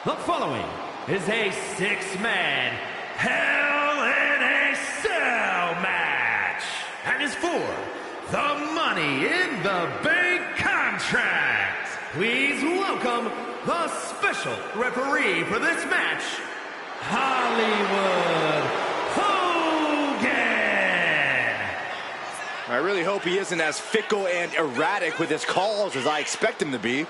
The following is a six-man Hell in a Cell match and is for the Money in the Bank contract. Please welcome the special referee for this match, Hollywood Hogan. I really hope he isn't as fickle and erratic with his calls as I expect him to be.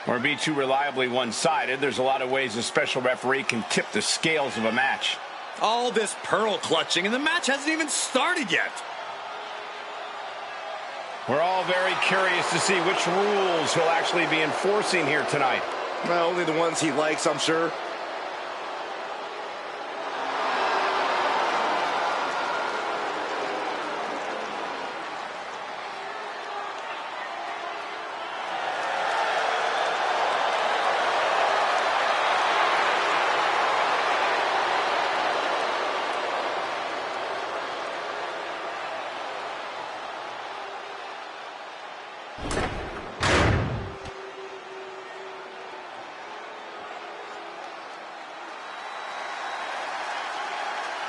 Or be too reliably one-sided. There's a lot of ways a special referee can tip the scales of a match. All this pearl clutching, and the match hasn't even started yet. We're all very curious to see which rules he'll actually be enforcing here tonight. Well, only the ones he likes, I'm sure.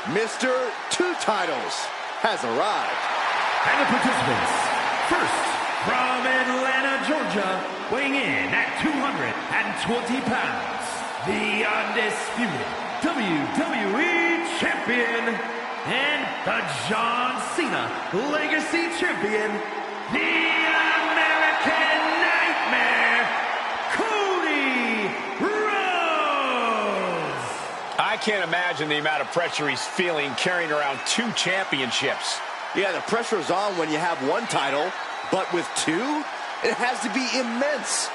Mr. Two Titles has arrived. And the participants, first from Atlanta, Georgia, weighing in at 220 pounds, the undisputed WWE Champion and the John Cena Legacy Champion, the American Nightmare, Cody Rhodes. I can't imagine the amount of pressure he's feeling carrying around two championships. Yeah, the pressure's on when you have one title, but with two, it has to be immense.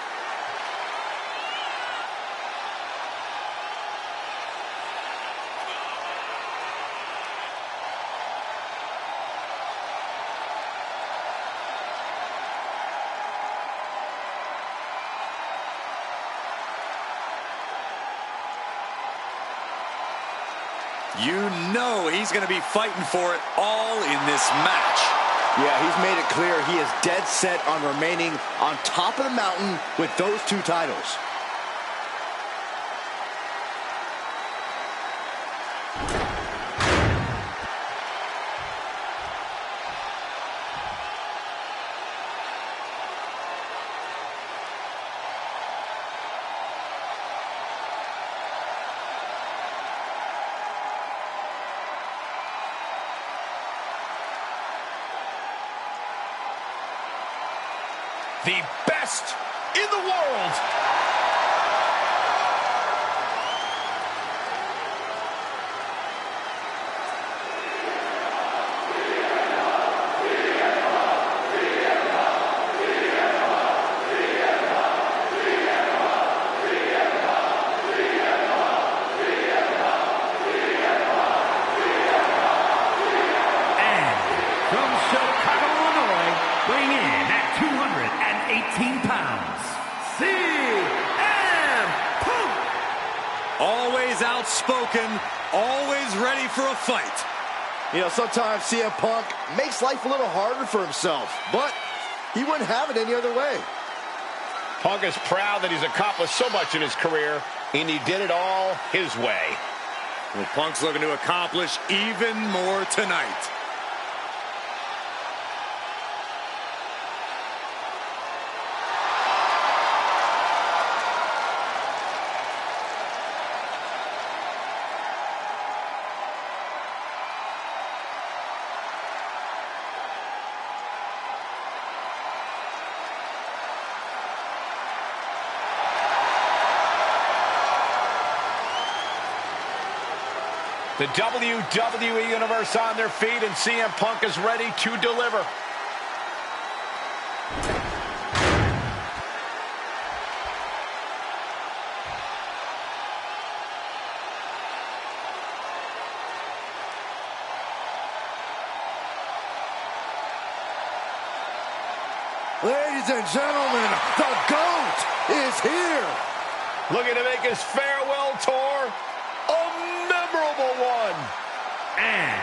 You know he's going to be fighting for it all in this match. Yeah, he's made it clear he is dead set on remaining on top of the mountain with those two titles. The best in the world. And from Chicago, Illinois, weighing in at 218 pounds, CM Punk. Always outspoken, always ready for a fight. You know, sometimes CM Punk makes life a little harder for himself, but he wouldn't have it any other way. Punk is proud that he's accomplished so much in his career, and he did it all his way. Well, Punk's looking to accomplish even more tonight. The WWE Universe on their feet, and CM Punk is ready to deliver. Ladies and gentlemen, the GOAT is here. Looking to make his farewell tour a memorable one. And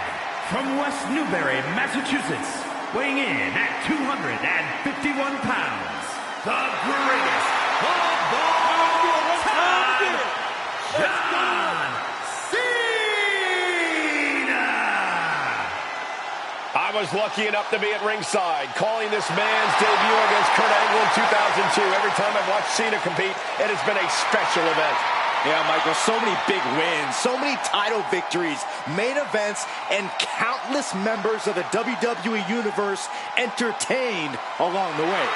from West Newbury, Massachusetts, weighing in at 251 pounds, the greatest of all time, was lucky enough to be at ringside, calling this man's debut against Kurt Angle in 2002. Every time I've watched Cena compete, it has been a special event. Yeah, Michael, so many big wins, so many title victories, main events, and countless members of the WWE Universe entertained along the way.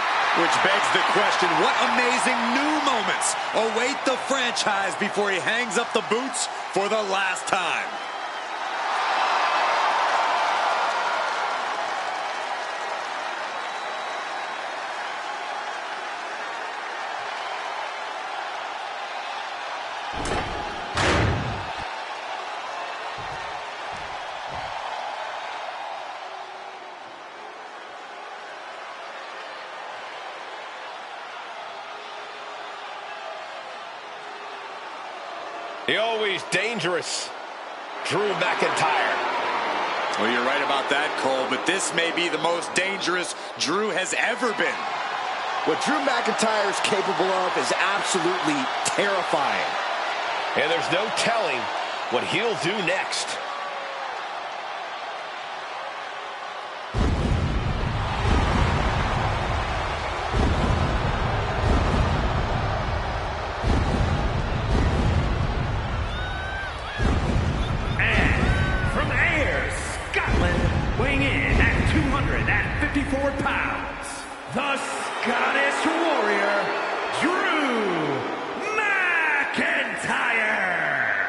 Which begs the question, what amazing new moments await the franchise before he hangs up the boots for the last time? The always dangerous Drew McIntyre. Well, you're right about that, Cole, but this may be the most dangerous Drew has ever been. What Drew McIntyre is capable of is absolutely terrifying. And there's no telling what he'll do next. Weighing in at 254 pounds, the Scottish Warrior, Drew McIntyre.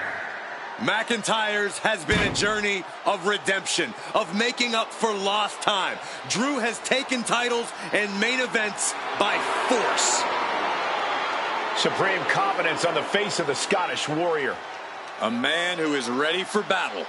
McIntyre's has been a journey of redemption, of making up for lost time. Drew has taken titles and main events by force. Supreme confidence on the face of the Scottish Warrior. A man who is ready for battle.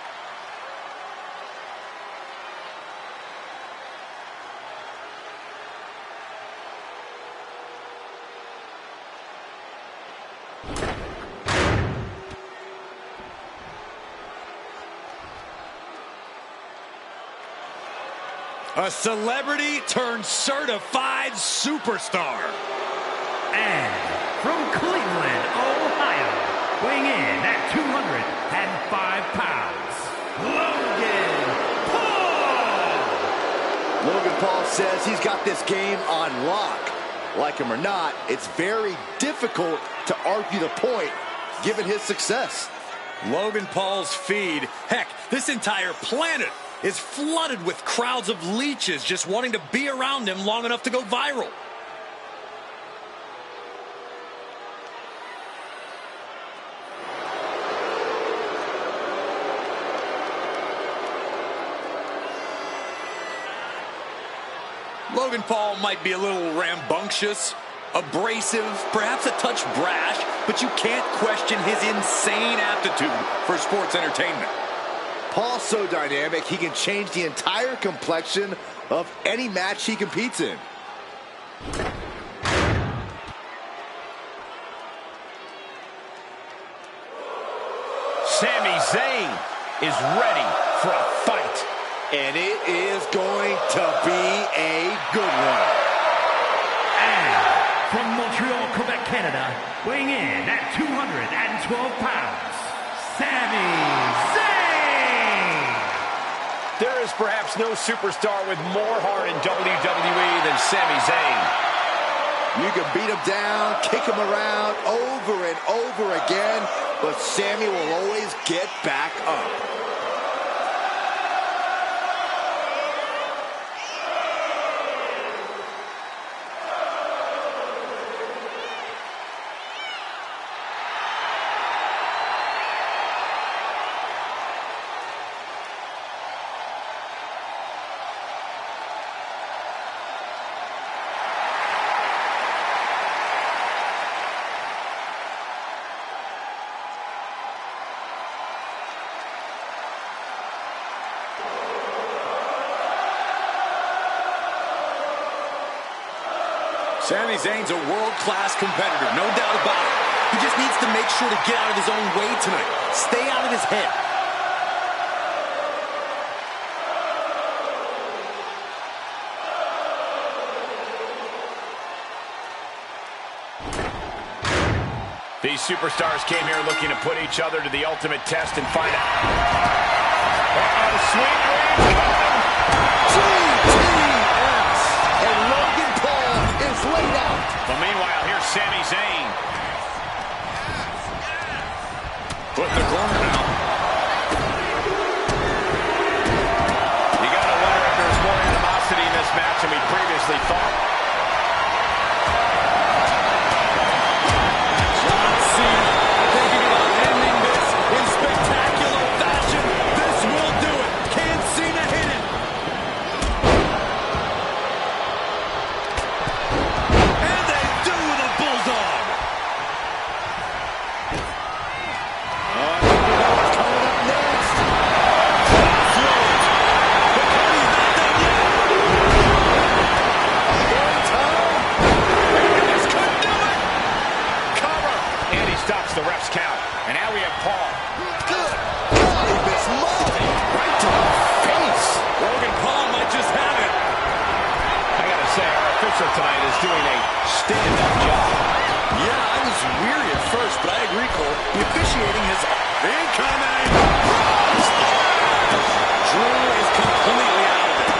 A celebrity turned certified superstar. And from Cleveland, Ohio, weighing in at 205 pounds, Logan Paul. Logan Paul says he's got this game on lock. Like him or not, it's very difficult to argue the point given his success. Logan Paul's feed, heck, this entire planet is flooded with crowds of leeches just wanting to be around him long enough to go viral. Logan Paul might be a little rambunctious, abrasive, perhaps a touch brash, but you can't question his insane aptitude for sports entertainment. Paul's so dynamic, he can change the entire complexion of any match he competes in. Sami Zayn is ready for a fight. And it is going to be a good one. And from Montreal, Quebec, Canada, weighing in at 212 pounds, Sami Zayn. There is perhaps no superstar with more heart in WWE than Sami Zayn. You can beat him down, kick him around over and over again, but Sami will always get back up. Sami Zayn's a world-class competitor, no doubt about it. He just needs to make sure to get out of his own way tonight. Stay out of his head. These superstars came here looking to put each other to the ultimate test and find out. Sweet laid out. But meanwhile, here's Sami Zayn. Put in the corner now. You got to wonder if there's more animosity in this match than we previously thought. John Cena thinking about ending this in spectacular fashion. This will do it. Can Cena hit it? And they do with a bulldog. Stops the ref's count. And now we have Paul. Good. Holy Miss Molly. Right to the face. Logan Paul might just have it. I gotta say, our official tonight is doing a stand-up job. Yeah, I was weary at first, but I agree, Cole. The officiating is incoming. Drew is completely out of it.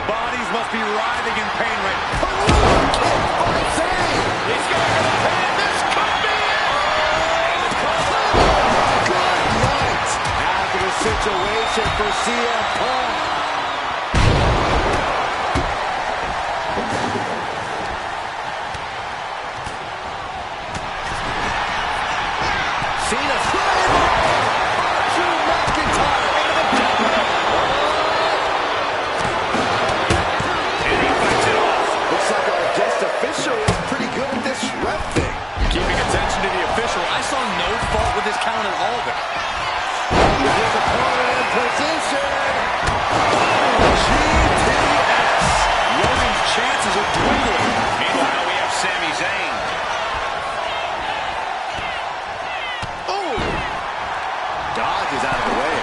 Bodies must be writhing in pain right now. He's going to the pin. This could be it. Good night. After the situation for CM Punk. Cena Drew McIntyre into the double. And he fights it off. Looks like our guest official is pretty good at this ref thing. Keeping attention to the official, I saw no fault with his count at all there. His opponent in position. GTS. Logan's chances are dwindling. Meanwhile, we have Sami Zayn. Oh! Dodge is out of the way.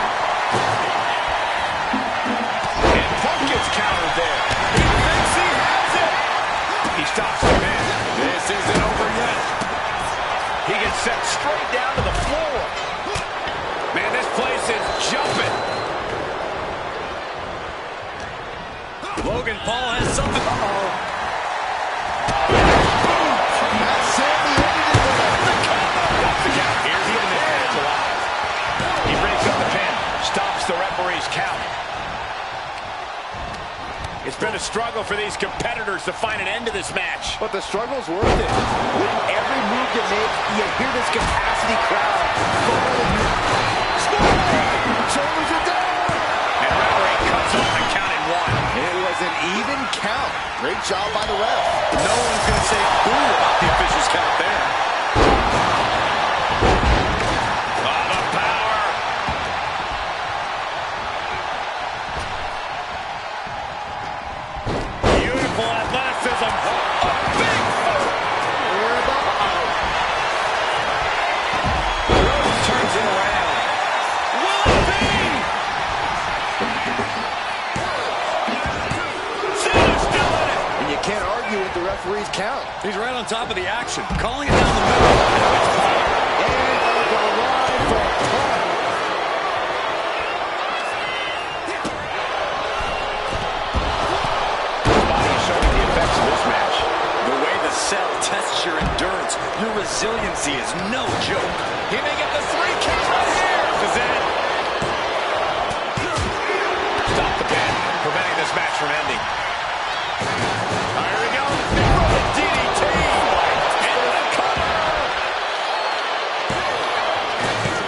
And Punk gets countered there. He thinks he has it. He stops the man. This isn't over yet. He gets sent straight down to the floor. Man, this place is jumping. Logan Paul has something. That's Sammy ended it there. That's the count. Here's the man's alive. He breaks up the pin. Stops the referee's count. It's been a struggle for these competitors to find an end to this match. But the struggle's worth it. With every move you make, you hear this capacity crowd. Shoulders are down. And referee cuts off the count in one. It was an even count. Great job by the ref. No one's going to say boo about the official's count there. The power. Beautiful athleticism. A big boot. We're about Rose turns it around. Will it be? Cena's still in it. And you can't argue with the referee's count. He's right on top of the action, calling it down the middle. And the line for Punk. Body showing the effects of this match. The way the cell tests your endurance, your resiliency is no joke. He may get the 3 count right here. This is it. Stop the pin, preventing this match from ending. Here we go. The DDT. And the cover.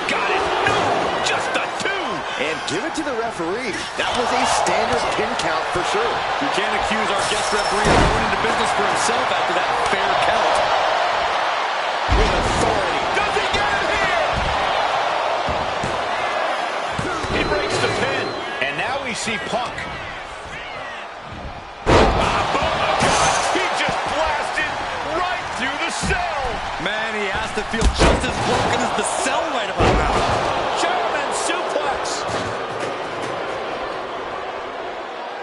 Got it. No, just a 2. And give it to the referee. That was a standard pin count for sure. You can't accuse our guest referee of going into business for himself after that fair count. With authority. Does he get it here? He breaks the pin. And now we see Punk. He just blasted right through the cell. Man, he has to feel just as broken as the cell right about now. German suplex.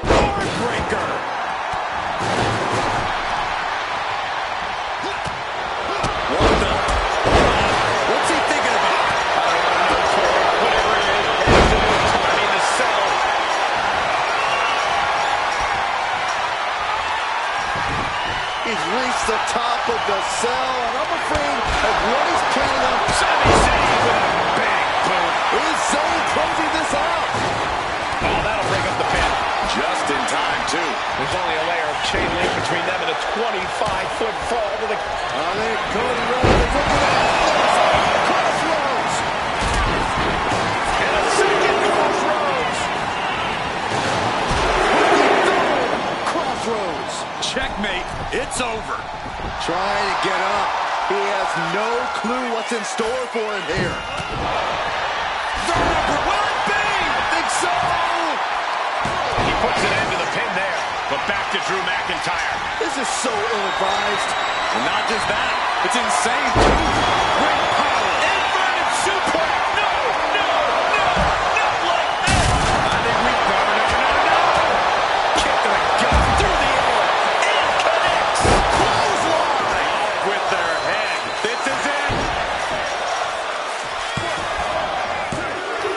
Heartbreaker. What the? What's he thinking about? Whatever it is, it's the cell. He's reached the top of the cell, and I'm afraid of what he's planning on. Sami Zayn with a big boot. Is Zayn closing this out? Oh, that'll break up the pin. Just in time, too. There's only a layer of chain link between them and a 25-foot fall to the... I think Cody Rhodes is looking at Crossroads. And a second Crossroads. Crossroads. Checkmate. It's over. Trying to get up. He has no clue what's in store for him here. Will it be? I think so. He puts an end to the pin there. But back to Drew McIntyre. This is so ill-advised. And not just that. It's insane, too. Great power. Inverted suplex. No, no, no, not like that. I think we covered it. No. Kick to the gut through the air. And connects. Clothesline. Off with their head. This is it.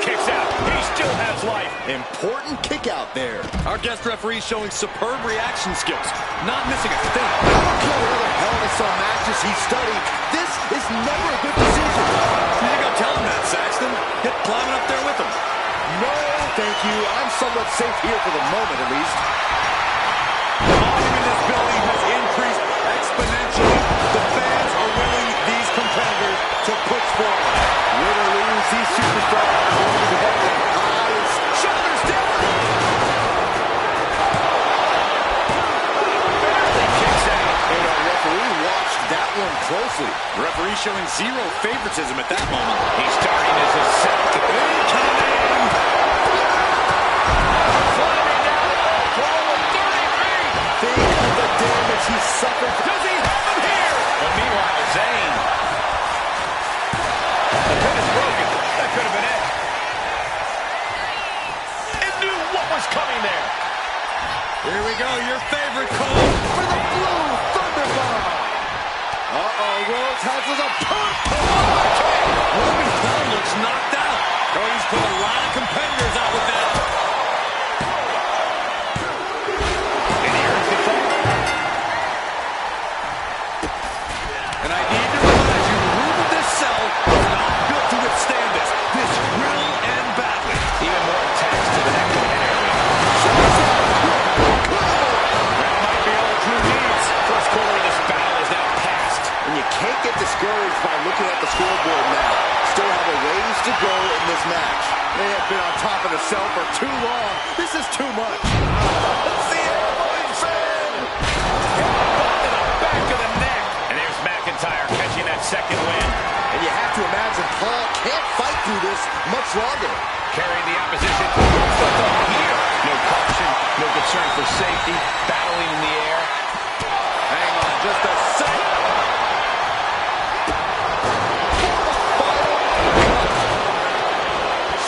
Kicks out. He still has life. Important kick out there. Our guest referee showing superb reaction skills. Not missing a thing. I don't care what other Hell in a Cell matches he studied. This is never a good decision. You think I'll tell him that, Saxton? Get climbing up there with him. No, thank you. I'm somewhat safe here for the moment, at least. The volume in this building has increased exponentially. The fans are willing these competitors to push forward. Win or lose, these superstars are going to be held in eyes. Shoulders down. Barely kicks out. And our referee watched that one closely. The referee showing zero favoritism at that moment. He's starting as a set. Incoming. Climbing down the wall of 30 feet. Think of the damage he suffered. Does he have him here? But meanwhile, Zayn. The pin is broken. That could have been it. And knew what was coming there. Here we go, your favorite call. For the Blue Thunderbomb. Rhodes has his opponent. Roman Crown looks knocked out. Cody's put a lot of competitors out with that. And he earns the fall. And I need to remind you, the room of this cell is not built to withstand this. This will end badly. Even more attacks to the neck of the area. That might be all Drew needs. First quarter of this battle is now past. And you can't get discouraged by looking at the scoreboard now. Still have a ways to go in this match. They have been on top of the cell for too long. This is too much. It's the Airline Fan. Headbutt to the back of the neck. And there's McIntyre catching that second win. And you have to imagine Paul can't fight through this much longer. Carrying the opposition. What's the thought here? No caution, no concern for safety. Battling in the air. Hang on just a second.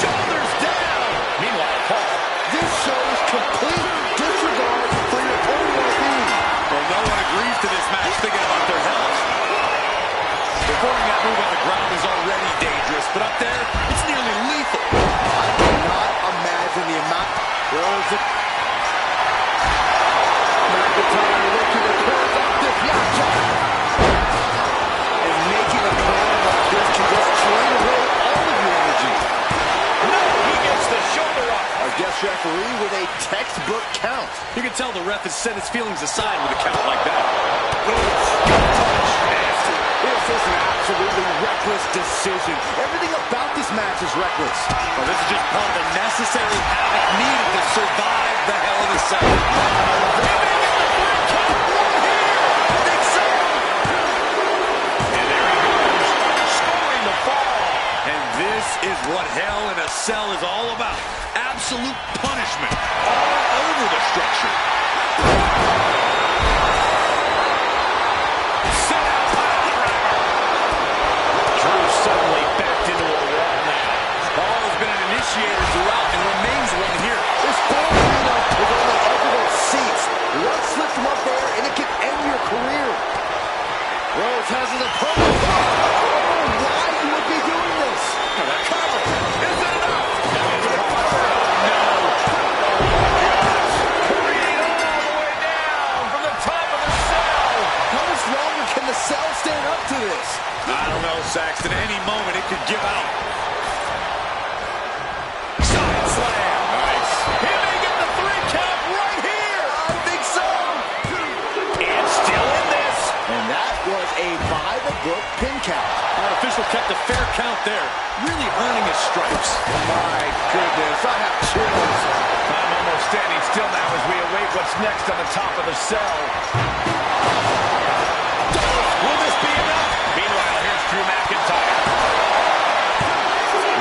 Shoulders down. Meanwhile, Paul. This shows complete disregard for your own well-being. Well, no one agrees to this match thinking about their health. Performing that move on the ground is already dangerous, but up there, it's nearly lethal. I cannot imagine the amount. McIntyre looking to close out this matchup. And making a plan like this can just drain away all of your energy. No, he gets the shoulder up. Our guest referee with a textbook count. You can tell the ref has set his feelings aside with a count like that. Nasty. This is an absolutely reckless decision. Everything about this match is reckless. Well, this is just part of the necessary havoc needed to survive the Hell in a Cell. And there he goes, scoring the fall. And this is what Hell in a Cell is all about. Absolute punishment all over the structure. Sit out pile driver. Drew suddenly backed into a wall now. Paul has been an initiator throughout and remains one here. This ball arena is on the edge of those seats. One slip from up there and it can end your career. Rhodes has his opponent. I don't know why you would be doing this. Cover. Is it enough? No. Oh, my gosh. Creating a could give out. Side slam. Nice. He may get the 3 count right here. I think so. And still in this. And that was a by-the-book pin count. Our official kept a fair count there, really earning his stripes. My goodness, I have chills. I'm almost standing still now as we await what's next on the top of the cell. Will this be enough? Meanwhile, here's Drew McIntyre.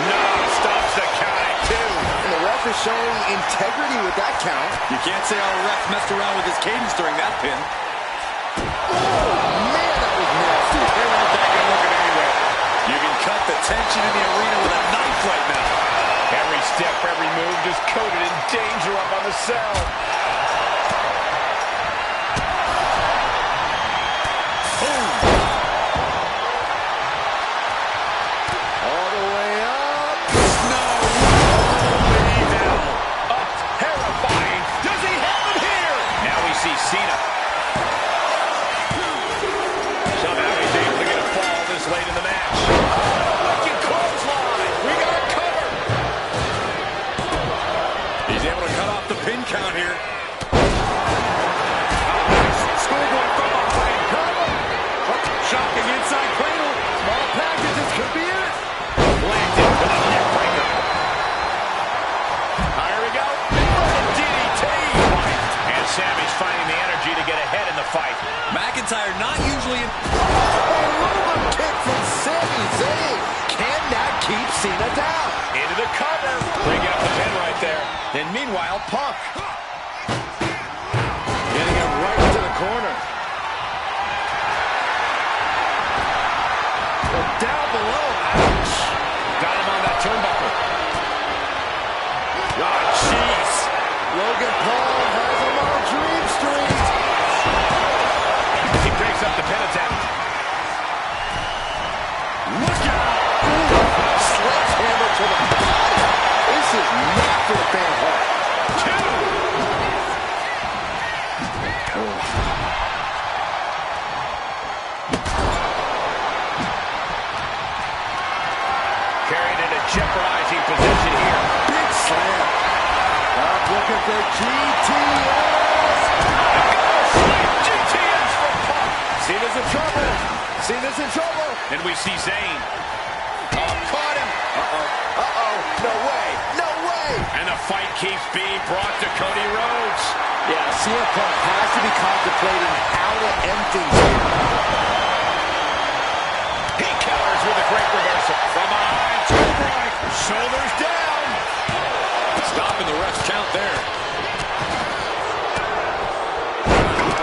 No, stops the count at 2. And the ref is showing integrity with that count. You can't say our ref messed around with his cadence during that pin. Oh, man, that was nasty. They weren't that good looking anyway. You can cut the tension in the arena with a knife right now. Every step, every move just coated in danger up on the cell. All the way up. No. Holy hell. Oh, terrifying. Does he have him here? Now we see Cena. Somehow he's able to get a fall this late in the match. Lucky clothesline. We got a cover. He's able to cut off the pin count here. Schoolboy from behind. Cover. Shocking inside cradle. Small packages could be it. Planted with a neck breaker. Here we go. Inverted DDT. And Sammy's finding the energy to get ahead in the fight. McIntyre not usually in... Rover kick from Sami Zayn. Can that keep Cena down? Into the cover. Bringing up the pin right there. And meanwhile, Punk. Getting him right into the corner. Down below. Ouch. Got him on that turnbuckle. Oh, jeez. Logan Paul has him on Dream Street. He breaks up the pin attempt. Look out. Sledgehammer to the body. This is not for the fan heart. 2. Carried into jeopardizing position here. Big slam. Up looking for GTS. GTS for Punk. Cena's in trouble. Cena's in trouble. And we see Zayn. Oh, caught him. Uh-oh. No way. No way. And the fight keeps being brought to Cody Rhodes. Yeah, CM Punk has to be contemplating how to end things here. He counters with a great reversal. From behind, toe break. Shoulders down. Stopping the ref's count there.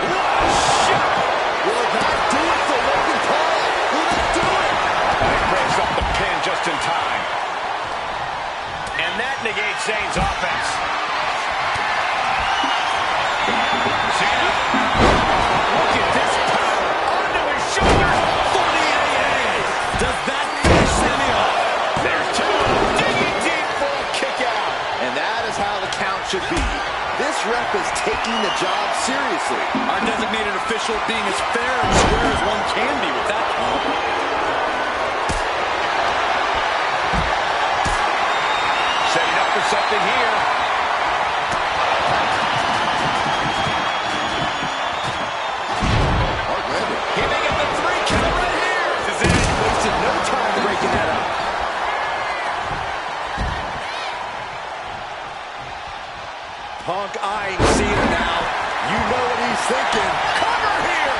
What a shot. Will that do it for Logan Paul? Will that do it? And he breaks up the pin just in time. And that negates Zayn's offense. Cena. Look at this power. Onto his shoulders. For the AA. Does that finish Sammy off? There's 2. Digging deep for a kick out. And that is how the count should be. This ref is taking the job seriously. Our designated official being as fair and square as one can be with that count. Setting up for something here. He may get the 3 count right here. This is it. Wasted no time breaking that up. Punk eyeing Cena now. You know what he's thinking. Cover here.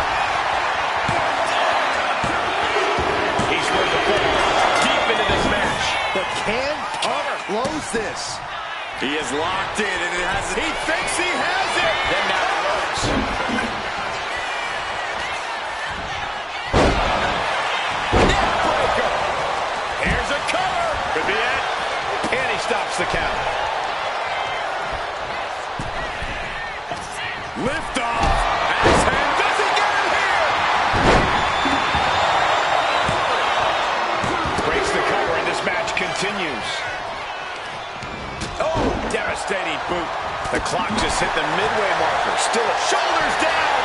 He's worth the fall deep into this match. But can Punk close this? He is locked in, and it has... He thinks he has it. Then now it works. Neckbreaker. Here's a cover. Could be it. And he stops the count. Lift off. Axe hand. Does he get him here? Breaks the cover, and this match continues. Oh, devastating boot. The clock just hit the midway marker. Still at shoulders down.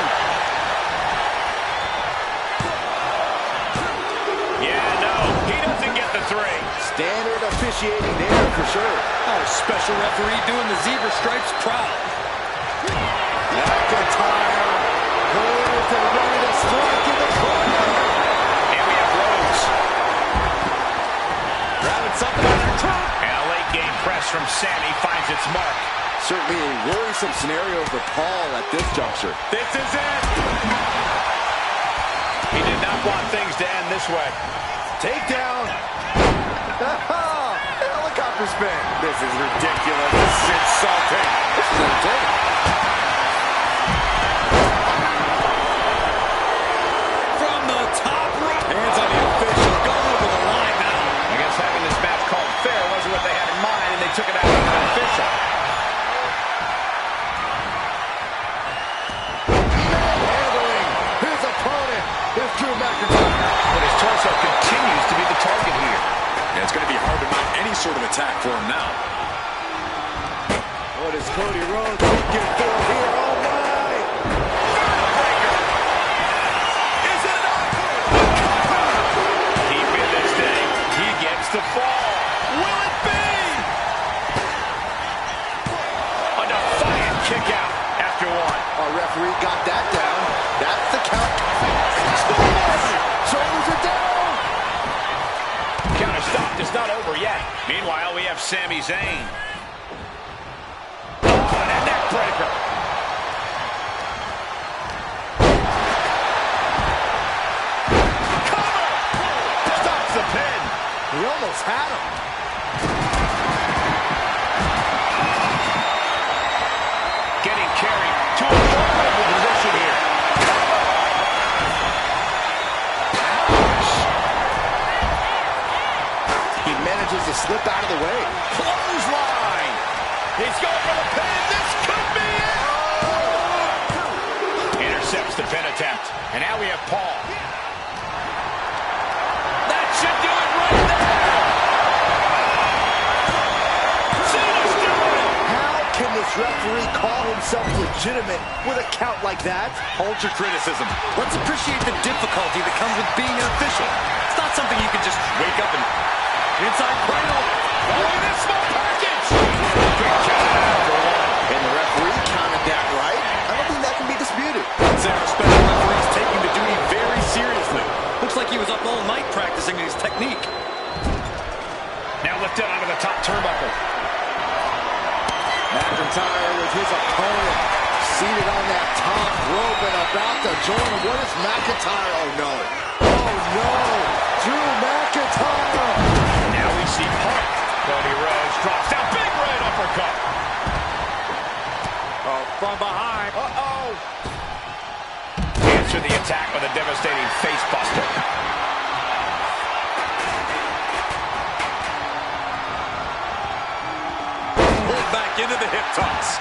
Yeah, no, he doesn't get the 3. officiating there for sure. Oh, special referee doing the zebra stripes proud. McIntyre poised and ready to strike in the corner. And we have Rhodes. Grabbing something on her top. And a late game press from Sammy finds its mark. Certainly a worrisome scenario for Paul at this juncture. This is it. He did not want things to end this way. Takedown. Helicopter spin. This is ridiculous. This is insulting. This is entertaining. From the top rope. Hands on the official. Going over the line now. I guess having this match called fair wasn't what they had in mind, and they took it out on the official. Handling his opponent is Drew McIntyre. But his torso continues to be the target here. Yeah, it's going to be hard to mount any sort of attack for him now. What is Cody Rhodes looking for here? Oh, my! Is it enough? Keep in this thing. He gets the fall. Will it be? A defiant kick out after one. Our referee got that down. That's the count. Shoulders are down. Counter stopped. It's not over yet. Meanwhile, we have Sami Zayn. Oh, and a neck breaker. Cover! Stops the pin. He almost had him. Getting carried to a vulnerable position here. He manages to slip out of the way. Clothesline. He's going for the pin. This could be it. Intercepts the pin attempt. And now we have Paul. That should do it right there. Cena's doing it. How can this referee call himself legitimate with a count like that? Hold your criticism. Let's appreciate the difficulty that comes with being an official. It's not something you can just wake up and inside cradle. Oh, this small package. Quick count after one. And the referee counted that right. I don't think that can be disputed. I'd say our special referee's taking the duty very seriously. Looks like he was up all night practicing his technique. Now lifted onto the top turnbuckle. McIntyre with his opponent seated on that top rope and about to join him. What is McIntyre? Oh, no. Oh, no. Drew McIntyre. Now we see Punk. Cody Rhodes drops down. Big right uppercut. Oh, from behind. Uh-oh. Answer the attack with a devastating face buster. Pulled back into the hip toss.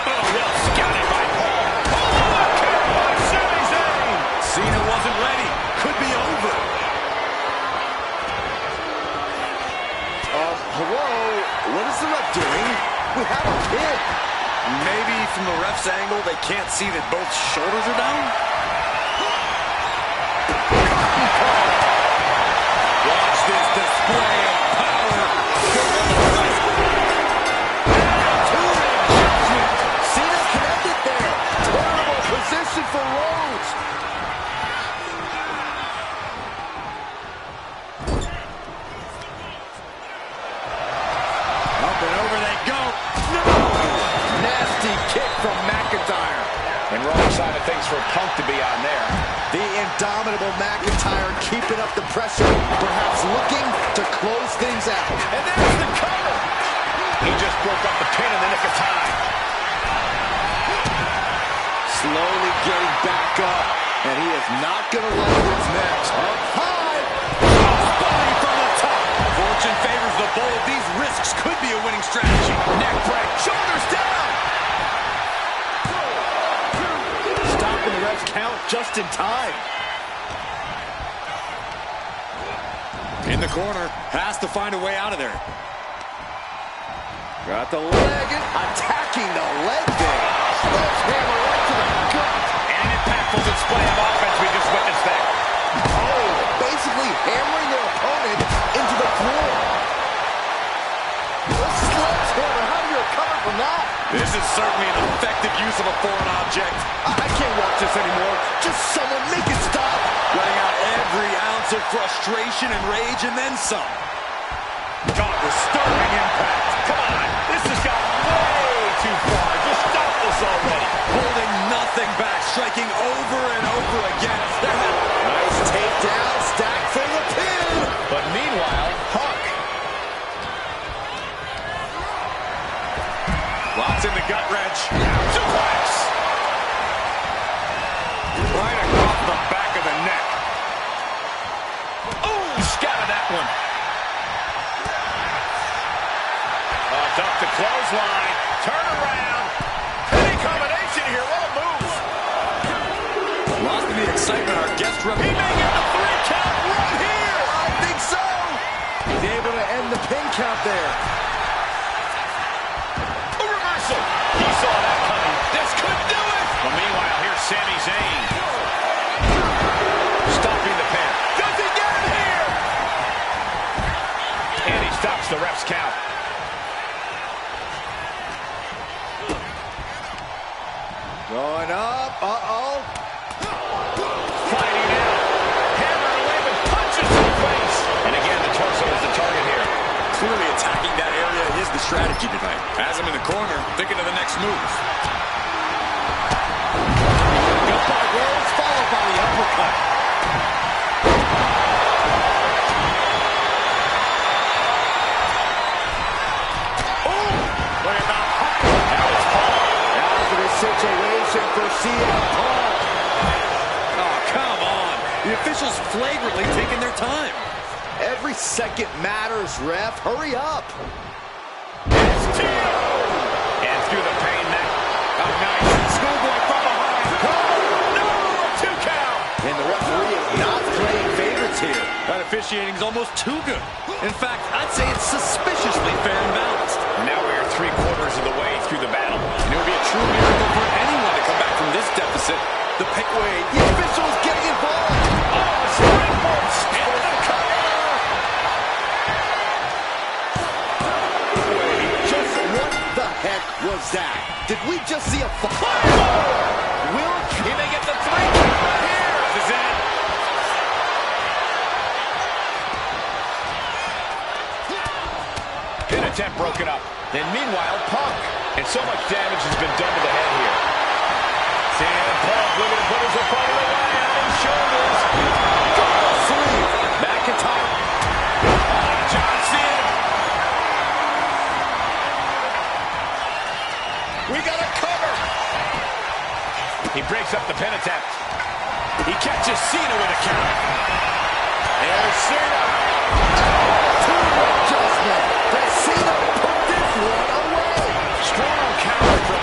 Oh, well scouted by Paul. Oh, a kick by Sami Zayn. Cena wasn't ready. Could be over. Hello? What is the ref doing? We have a pin. Maybe from the ref's angle, they can't see that both shoulders are down? Watch this display of power. Cena connected there. Terrible position for Rhodes. Up and over they go. No! Nasty kick from McIntyre. And wrong side of things for Punk to be on there. The indomitable McIntyre keeping up the pressure, perhaps looking to close things out. And there's the cover. He just broke up the pin in the nick of time. Slowly getting back up, and he is not going to let this match. Up high. Body from the top. Fortune favors the bold. These risks could be a winning strategy. Neck break. Shoulders down. Stopping the ref's count just in time. In the corner. Has to find a way out of there. Got the leg in. Attacking the leg there. Sledgehammer right to the gut. And it impactful. It's display of offense we just witnessed there. Oh, basically hammering their opponent into the floor. The sledgehammer, how do you recover from that? This is certainly an effective use of a foreign object. I can't watch this anymore. Just someone make it stop. Letting out every ounce of frustration and rage and then some. God, disturbing impact. Come on, this has got way too far. Just stop this already. Holding nothing back, striking over and over again. Nice takedown, stack for the pin. But meanwhile, Punk. Lots in the gut wrench. Suplex. Right across the back of the neck. Ooh, scattered that one. Duck the clothesline. Turn around. Penny combination here. What a move. Lost in the excitement, our guest He referee. may get the 3 count right here. I think so. He's able to end the pin count there. A reversal. He saw that coming. This could do it. Well, meanwhile, here's Sami Zayn. Stopping the pin. Does he get him here? And he stops the ref's count. Going up. Uh-oh. Fighting out. Hammered away with punches to the face. And again, the torso is the target here. Clearly attacking that area is the strategy tonight. Has him in the corner, thinking of the next move. Good by words, followed by the uppercut. Ooh! Look at that. Now it's Paul. Positive situation for CM Punk. Oh, come on. The officials flagrantly taking their time. Every second matters, ref. Hurry up. STO! And through the pain neck. Oh, nice. Schoolboy from behind. No! A 2 count. And the referee is not playing favorites here. That officiating is almost too good. In fact, I'd say it's suspiciously fair and balanced. And now we are 3/4 of the way through the battle. And it would be a true miracle for anyone to come back from this deficit. The pick way. The official is getting involved. Oh, springboard into the cover. Just what the heck was that? Did we just see a fire? Will He may get the 3 count right here. This is it. Pin attempt broken up. Then meanwhile, Punk. And so much damage has been done to the head here. CM Punk looking to put his opponent away on his shoulders. McIntyre. John Cena. We got a cover. He breaks up the pin attempt. He catches Cena with a count. There's Cena. adjustment. Does Cena put this one away? Strong counter from...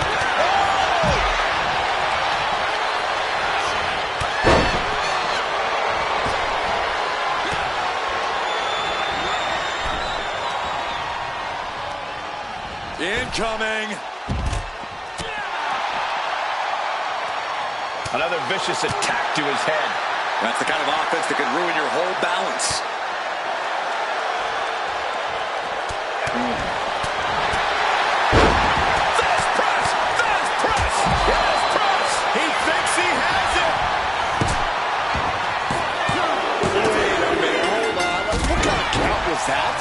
Incoming. Another vicious attack to his head. That's the kind of offense that could ruin your whole balance. Fast press! Fast press! Fast press! He thinks he has it! Wait a minute, hold on. What kind of count was that?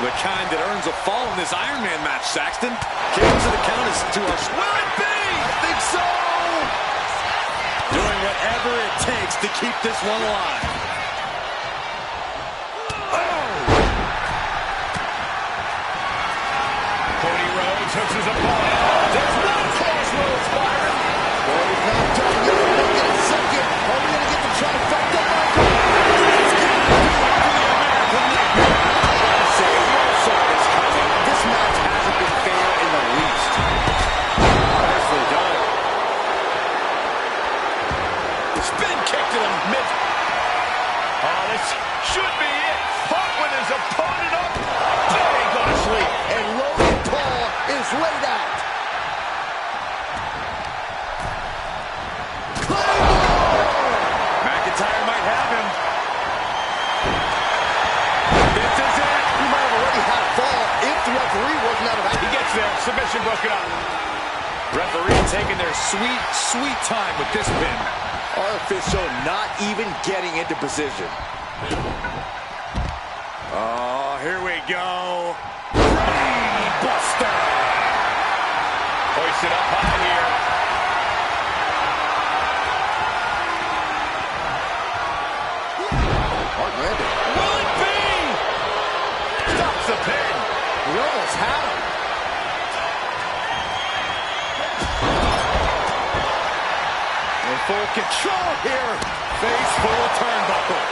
The kind that earns a fall in this Iron Man match, Saxton. Getting to the count is to our... Will it be? I think so. Doing whatever it takes to keep this one alive. Cody Rhodes hooks his opponent. There's no crossroads, Byron. Cody's not done yet. Look at a second. Are we going to get the trifecta, Michael? It's going to be the American Nightmare. I got to say, I saw this coming. This match hasn't been fair in the least. Nicely done. Spin kick to the mid. sweet, sweet time with this pin. Artificial, not even getting into position. Oh, here we go. Brain Buster. Hoisted up high here. Hard landing. Will it be? Stops the pin. He almost had him. In full control here. Face full of turnbuckle.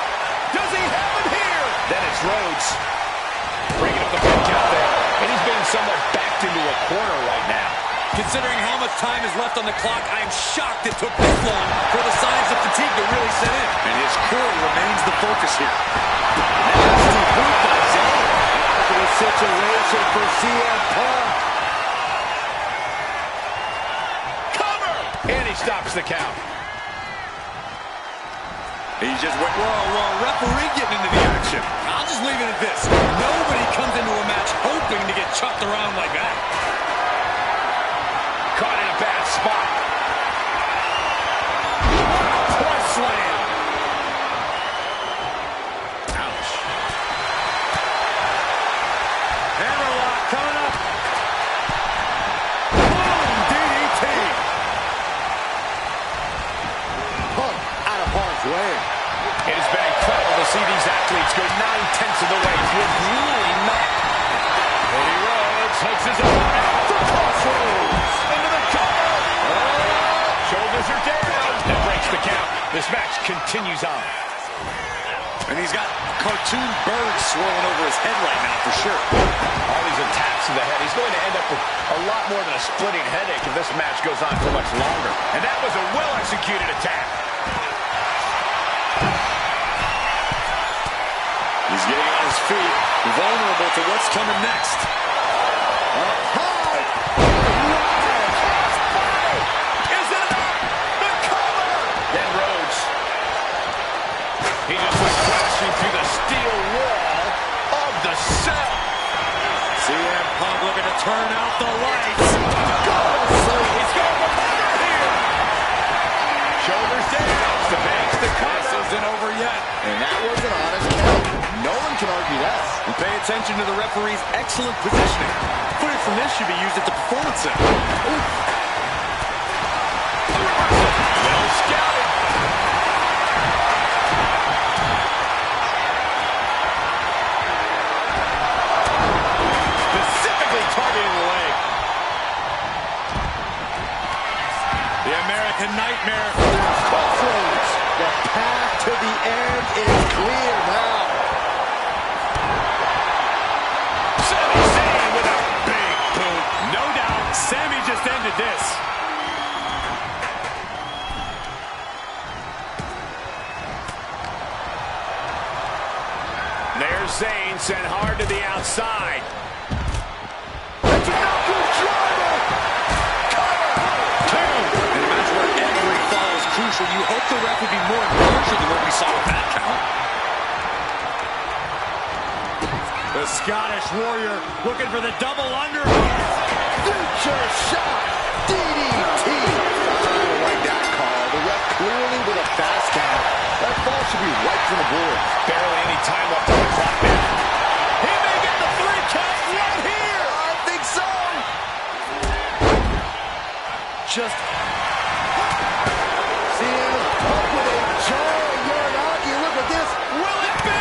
Does he have it here? Then it's Rhodes. Breaking up the pin count there. And he's being somewhat backed into a corner right now. Considering how much time is left on the clock, I am shocked it took this long for the signs of fatigue to really set in. And his core remains the focus here. Nasty boot by Zayn. Positive situation for CM Punk. Cover! And he stops the count. He's just went, whoa, referee getting into the action. I'll just leave it at this. Nobody comes into a match hoping to get chucked around like that. Caught in a bad spot. Press slam. Ouch. Hammerlock coming up. Boom, DDT. Punk out of harm's way. It has been incredible to see these athletes go 9/10 of the way through a grueling match. Cody Rhodes hooks his opponent. The crossroads. Into the cover. Shoulders are down. That breaks the count. This match continues on. And he's got cartoon birds swirling over his head right now for sure. All these attacks to the head. He's going to end up with a lot more than a splitting headache if this match goes on for much longer. And that was a well-executed attack. He's getting on his feet, vulnerable to what's coming next. Up high. Is it enough? The cover! Then Rhodes. He just went crashing through the steel wall of the cell. CM Punk looking to turn out the lights. He's going for murder here. Shoulders down. The banks to cover. This isn't over yet. And that was an honest count. No one can argue that. And pay attention to the referee's excellent positioning. Footage from this should be used at the performance center. Well scouted. Specifically targeting the leg. The American Nightmare. Crossroads. The path to the end is clear now. Sami Zayn with a big boot. No doubt, Sami just ended this. There's Zayn sent hard to the outside. That's a good driver. Cover. Two. In a match where every fall is crucial, you hope the ref would be more impartial than what we saw with that count. The Scottish Warrior looking for the double underhook. Future shot. DDT. I don't like that call. The ref clearly with a fast count. That ball should be wiped from the board. Barely any time left on the clock now. He may get the 3 count right here. I think so. Just CM Punk with a jarring Uranagi. Look at this. will it be?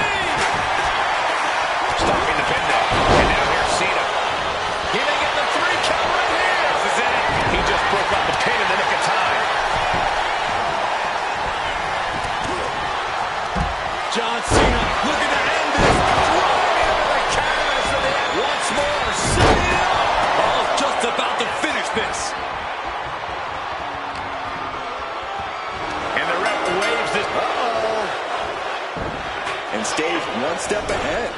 Stopping the pin there. And now here's Cena. He may get the 3 count right here. This is it. He just broke out the pin in the nick of time. John Cena looking to end this. Driving into the canvas for the end. Once more, Cena. Oh, just about to finish this. And the ref waves this. And stays one step ahead.